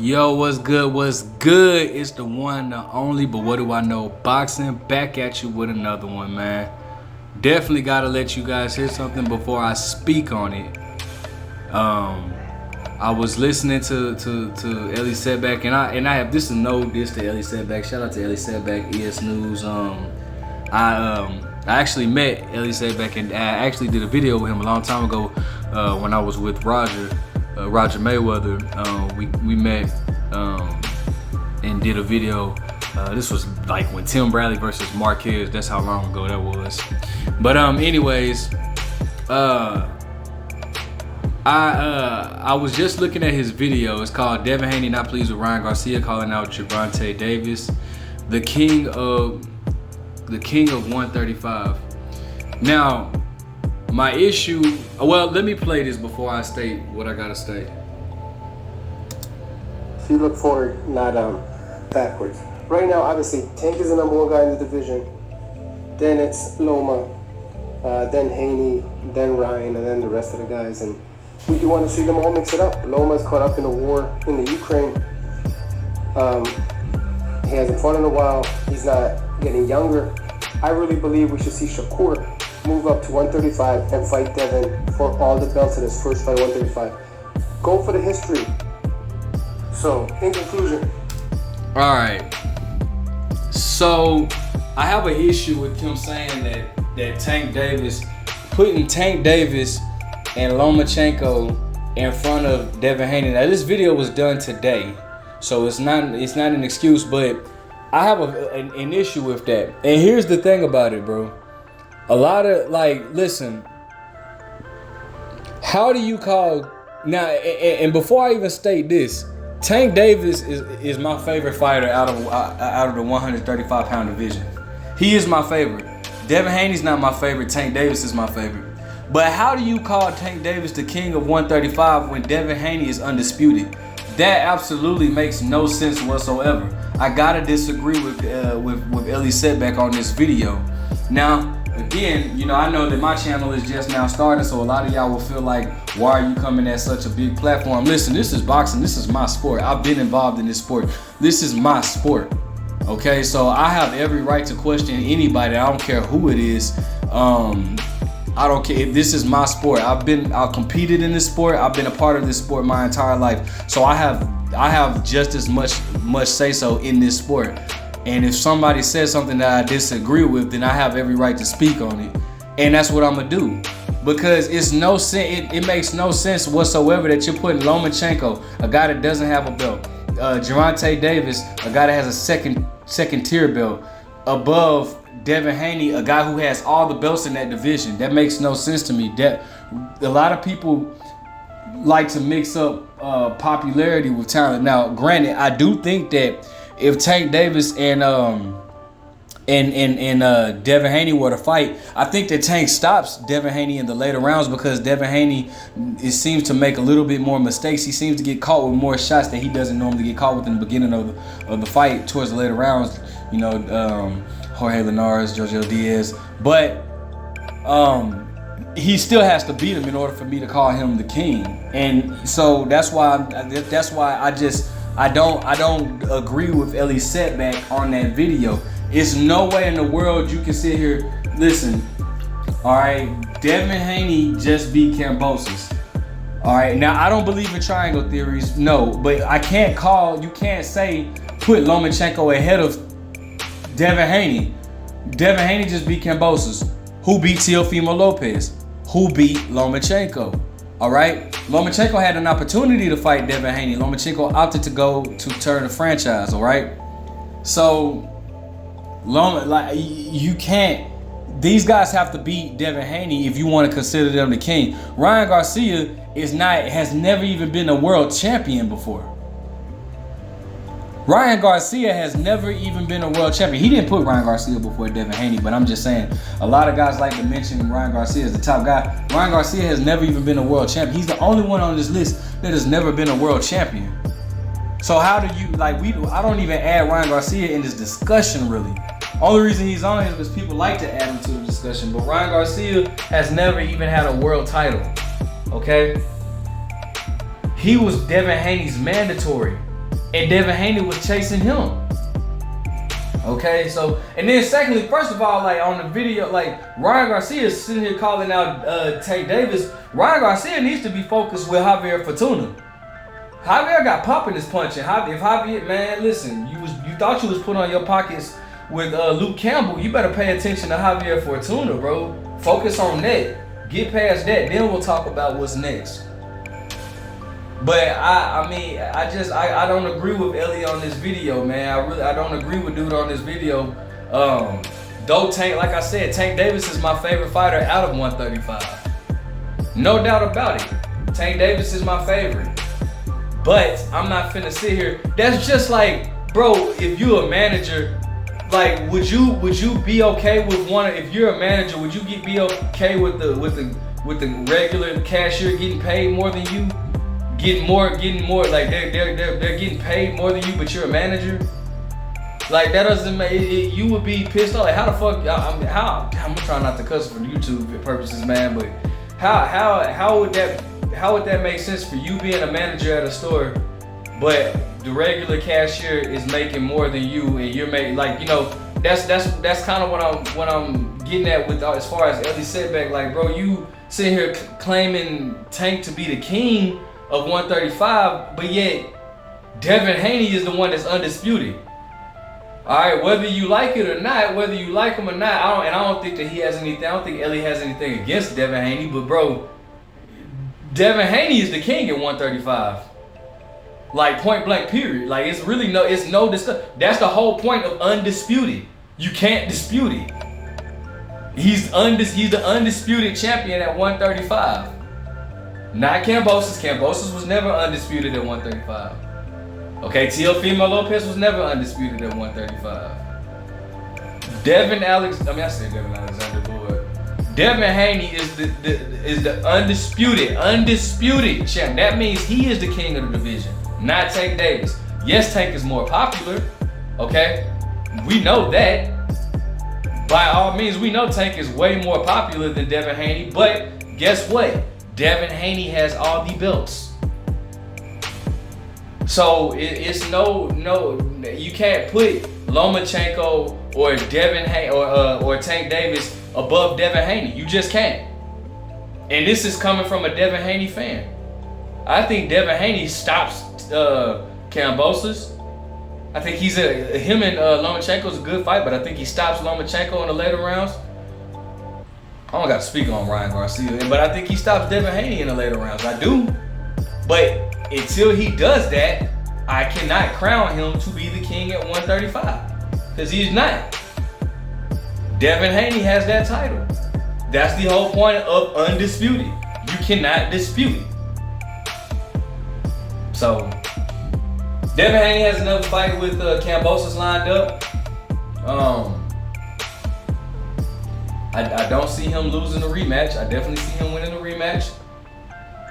Yo, what's good? What's good? It's the one, the only, but what do I know? Boxing, back at you with another one, man. Definitely gotta let you guys hear something before I speak on it. I was listening to Ellie Setback, and I have this is no diss to Ellie Setback. Shout out to Ellie Setback, ES News. I actually met Ellie Setback, and I actually did a video with him a long time ago when I was with Roger Mayweather. We met and did a video. This was like when Tim Bradley versus Marquez. That's how long ago that was. But anyways, I was just looking at his video. It's called Devin Haney Not Pleased with Ryan Garcia Calling Out Gervonta Davis, the king of 135. Now, my issue, well, let me play this before I state what I gotta state. So you look forward, not backwards. Right now, obviously, Tank is the number one guy in the division. Then it's Loma, then Haney, then Ryan, and then the rest of the guys. And we do want to see them all mix it up. Loma's caught up in the war in the Ukraine. He hasn't fought in a while. He's not getting younger. I really believe we should see Shakur move up to 135 and fight Devin for all the belts in his first fight, 135. Go for the history. So, in conclusion. All right. So, I have an issue with him saying that Tank Davis, putting Tank Davis and Lomachenko in front of Devin Haney. Now, this video was done today, so it's not an excuse, but I have an issue with that. And here's the thing about it, bro. A lot of, listen, how do you call, now, and before I even state this, Tank Davis is my favorite fighter out of the 135 pound division. He is my favorite. Devin Haney's not my favorite. Tank Davis is my favorite. But how do you call Tank Davis the king of 135 when Devin Haney is undisputed? That absolutely makes no sense whatsoever. I gotta disagree with Ellie Setback on this video. Now, again, I know that my channel is just now starting, so a lot of y'all will feel like, why are you coming at such a big platform? Listen, this is boxing. This is my sport. I've been involved in this sport. This is my sport. Okay, so I have every right to question anybody. I don't care who it is. I don't care if this is my sport. I've competed in this sport. I've been a part of this sport my entire life. So I have just as much say so in this sport. And if somebody says something that I disagree with, then I have every right to speak on it. And that's what I'm gonna do. Because it makes no sense whatsoever that you're putting Lomachenko, a guy that doesn't have a belt, Gervonta Davis, a guy that has a second tier belt, above Devin Haney, a guy who has all the belts in that division. That makes no sense to me. That a lot of people like to mix up popularity with talent. Now, granted, I do think that if Tank Davis and Devin Haney were to fight, I think that Tank stops Devin Haney in the later rounds because Devin Haney seems to make a little bit more mistakes. He seems to get caught with more shots that he doesn't normally get caught with in the beginning of the fight towards the later rounds. Jorge Linares, Jojo Diaz, but he still has to beat him in order for me to call him the king. And so that's why I don't agree with Ellie Setback on that video. It's no way in the world you can sit here. Listen, all right, Devin Haney just beat Kambosos. All right, now I don't believe in triangle theories, no, but you can't say put Lomachenko ahead of Devin Haney. Devin Haney just beat Kambosos. Who beat Teofimo Lopez? Who beat Lomachenko? All right, Lomachenko had an opportunity to fight Devin Haney. Lomachenko opted to go to turn the franchise. All right, so you can't. These guys have to beat Devin Haney if you want to consider them the king. Ryan Garcia has never even been a world champion before. Ryan Garcia has never even been a world champion. He didn't put Ryan Garcia before Devin Haney, but I'm just saying, a lot of guys like to mention Ryan Garcia as the top guy. Ryan Garcia has never even been a world champion. He's the only one on this list that has never been a world champion. So how do you, I don't even add Ryan Garcia in this discussion, really. Only reason he's on it is because people like to add him to the discussion, but Ryan Garcia has never even had a world title, okay? He was Devin Haney's mandatory. and Devin Haney was chasing him. Okay, so, and then secondly, first of all, like on the video, like Ryan Garcia is sitting here calling out Tank Davis. Ryan Garcia needs to be focused with Javier Fortuna. Javier got popping his punch, and if Javier, man, listen, you thought you was put on your pockets with Luke Campbell. You better pay attention to Javier Fortuna, bro. Focus on that. Get past that, then we'll talk about what's next. But I don't agree with Ellie on this video, man. I don't agree with dude on this video. Though Tank, like I said, Tank Davis is my favorite fighter out of 135. No doubt about it. Tank Davis is my favorite. But I'm not finna sit here. That's just like, bro, if you a manager, like would you be okay with one? If you're a manager, would you be okay with the regular cashier getting paid more than you? Getting more, like they're getting paid more than you, but you're a manager. Like that doesn't make it, you would be pissed off. Like how the fuck? I'm trying not to cuss for YouTube purposes, man. But how would that make sense for you being a manager at a store, but the regular cashier is making more than you, and you're making like that's kind of what I'm getting at with as far as Ellie Setback. Like bro, you sitting here claiming Tank to be the king of 135, but yet Devin Haney is the one that's undisputed. All right, whether you like it or not, whether you like him or not, I don't think that he has anything. I don't think Ellie has anything against Devin Haney, but bro, Devin Haney is the king at 135. Like point blank, period. Like it's no discussion. That's the whole point of undisputed. You can't dispute it. He's the undisputed champion at 135. Not Kambosos. Kambosos was never undisputed at 135. Okay, Teofimo Lopez was never undisputed at 135. Devin Alexander, Lord. Devin Haney is the undisputed champ. That means he is the king of the division, not Tank Davis. Yes, Tank is more popular. Okay, we know that. By all means, we know Tank is way more popular than Devin Haney. But guess what? Devin Haney has all the belts. So it's no, you can't put Lomachenko or Devin Haney or Tank Davis above Devin Haney. You just can't. And this is coming from a Devin Haney fan. I think Devin Haney stops Kambosos. I think him and Lomachenko is a good fight, but I think he stops Lomachenko in the later rounds. I don't got to speak on Ryan Garcia, but I think he stops Devin Haney in the later rounds. I do. But until he does that, I cannot crown him to be the king at 135. Because he's not. Devin Haney has that title. That's the whole point of undisputed. You cannot dispute it. So, Devin Haney has another fight with Kambosos lined up. I don't see him losing the rematch. I definitely see him winning the rematch.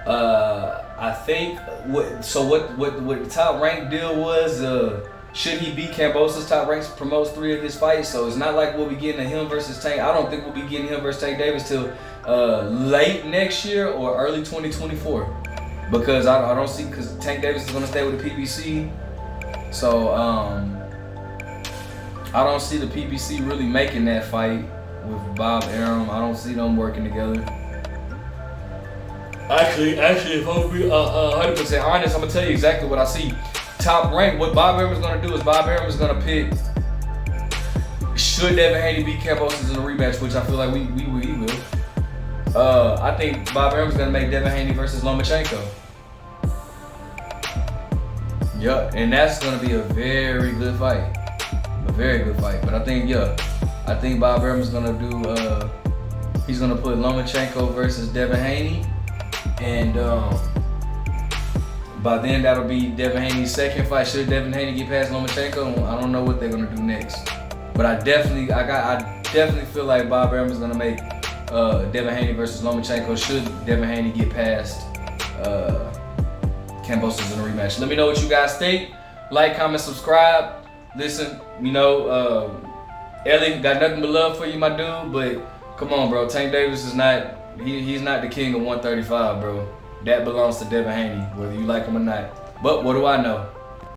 I think what the top rank deal was, should he beat Kambosos, top rank promotes 3 of his fights. So it's not like we'll be getting a him versus Tank. I don't think we'll be getting him versus Tank Davis till late next year or early 2024. Because I don't see, because Tank Davis is gonna stay with the PBC. So I don't see the PBC really making that fight with Bob Arum. I don't see them working together. Actually, if I'm be 100% honest, I'm gonna tell you exactly what I see. Top rank. What Bob Arum is gonna do is Bob Arum is gonna pick. Should Devin Haney beat Kambosos in a rematch, which I feel like he will. I think Bob Arum is gonna make Devin Haney versus Lomachenko. Yup, and that's gonna be a very good fight. A very good fight. But I think Bob Arum is gonna do. He's gonna put Lomachenko versus Devin Haney. And by then that'll be Devin Haney's second fight. Should Devin Haney get past Lomachenko, I don't know what they're gonna do next. But I definitely feel like Bob Arum is gonna make Devin Haney versus Lomachenko. Should Devin Haney get past Kambosos in a rematch? Let me know what you guys think. Like, comment, subscribe. Listen, Ellie got nothing but love for you, my dude. But come on, bro. Tank Davis is not. He's not the king of 135, bro. That belongs to Devin Haney, whether you like him or not. But what do I know?